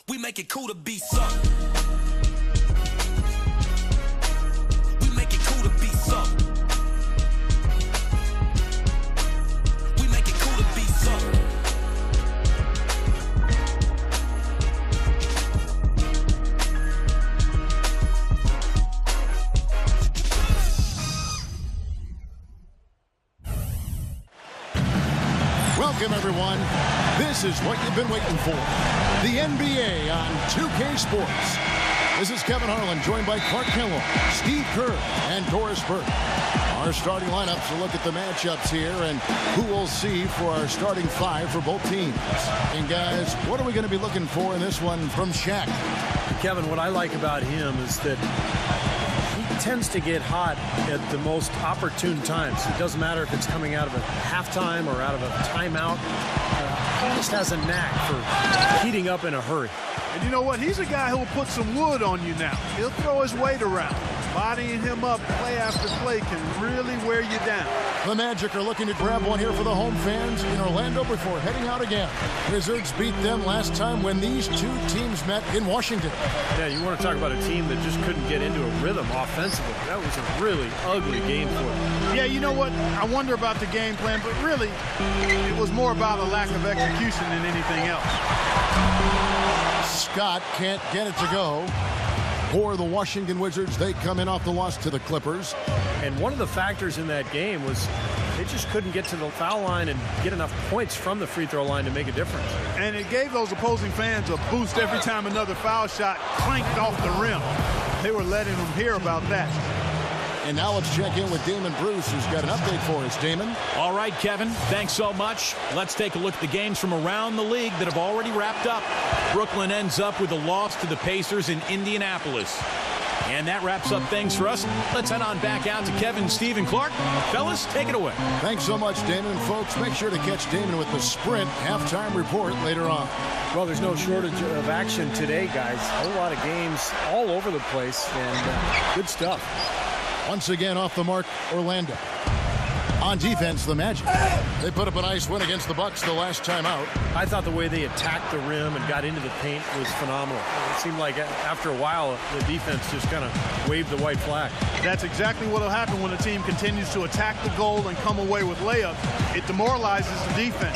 We make it cool to be something. We make it cool to be something. We make it cool to be something. Welcome, everyone. This is what you've been waiting for. The NBA on 2K Sports. This is Kevin Harlan, joined by Clark Kellogg, Steve Kerr, and Doris Burke. Our starting lineups will look at the matchups here and who we'll see for our starting five for both teams. And guys, what are we going to be looking for in this one from Shaq? Kevin, what I like about him is that he tends to get hot at the most opportune times. It doesn't matter if it's coming out of a halftime or out of a timeout. He just has a knack for heating up in a hurry. And you know what? He's a guy who will put some wood on you now. He'll throw his weight around. Bodying him up play after play can really wear you down. The Magic are looking to grab one here for the home fans in Orlando before heading out again. Wizards beat them last time when these two teams met in Washington. Yeah, you want to talk about a team that just couldn't get into a rhythm offensively. That was a really ugly game for them. Yeah, you know what? I wonder about the game plan, but really, it was more about a lack of execution than anything else. Scott can't get it to go. For the Washington Wizards, they come in off the loss to the Clippers. And one of the factors in that game was they just couldn't get to the foul line and get enough points from the free throw line to make a difference. And it gave those opposing fans a boost every time another foul shot clanked off the rim. They were letting them hear about that. And now let's check in with Damon Bruce, who's got an update for us. Damon? All right, Kevin, thanks so much. Let's take a look at the games from around the league that have already wrapped up. Brooklyn ends up with a loss to the Pacers in Indianapolis. And that wraps up things for us. Let's head on back out to Kevin, Steve, and Clark. Fellas, take it away. Thanks so much, Damon. Folks, make sure to catch Damon with the Sprint halftime report later on. Well, there's no shortage of action today, guys. A whole lot of games all over the place, and good stuff. Once again, off the mark, Orlando. On defense, the Magic. They put up a nice win against the Bucks the last time out. I thought the way they attacked the rim and got into the paint was phenomenal. It seemed like after a while, the defense just kind of waved the white flag. That's exactly what will happen when a team continues to attack the goal and come away with layups. It demoralizes the defense.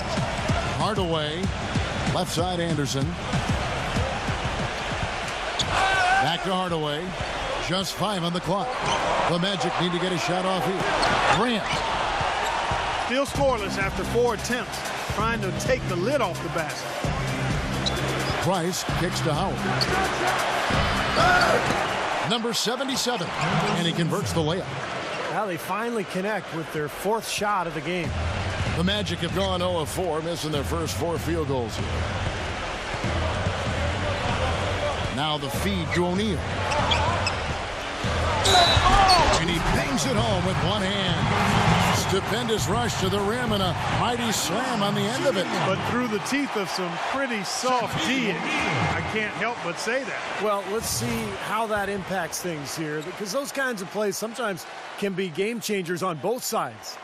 Hardaway, left side Anderson. Back to Hardaway. Just 5 on the clock. The Magic need to get a shot off here. Grant. Still scoreless after 4 attempts, trying to take the lid off the basket. Price kicks to Howard. Number 77, and he converts the layup. Now they finally connect with their 4th shot of the game. The Magic have gone 0 of 4, missing their first 4 field goals here. Now the feed to O'Neal. And he bangs it home with one hand. Stupendous rush to the rim and a mighty slam on the end of it. But through the teeth of some pretty soft D. I can't help but say that. Well, let's see how that impacts things here, because those kinds of plays sometimes can be game changers on both sides.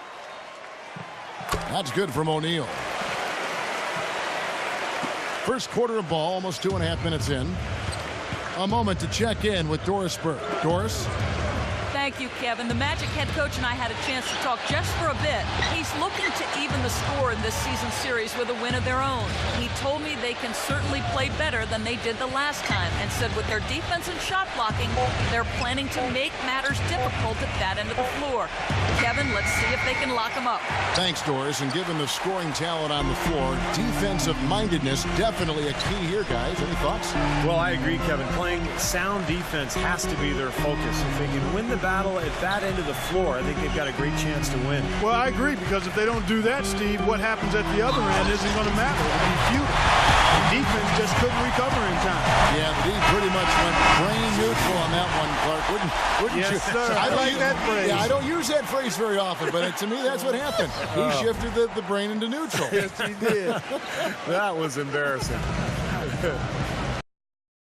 That's good from O'Neal. First quarter of ball, almost 2.5 minutes in. A moment to check in with Doris Burke. Doris? Thank you, Kevin. The Magic head coach and I had a chance to talk just for a bit. He's looking to even the score in this season series with a win of their own. He told me they can certainly play better than they did the last time and said with their defense and shot blocking, they're planning to make matters difficult at that end of the floor. Kevin, let's see if they can lock them up. Thanks, Doris. And given the scoring talent on the floor, defensive mindedness definitely a key here, guys. Any thoughts? Well, I agree, Kevin. Playing sound defense has to be their focus. If they can win the battle at that end of the floor, I think they've got a great chance to win. Well, I agree, because if they don't do that, Steve, what happens at the other end isn't going to matter. It'll be futile. The defense just couldn't recover in time. Yeah, the D pretty much went brain neutral on that one, Clark. Wouldn't Yes, you? sir. I like that phrase. Yeah, I don't use that phrase very often, but to me, that's what happened. He shifted the brain into neutral. Yes, he did. That was embarrassing.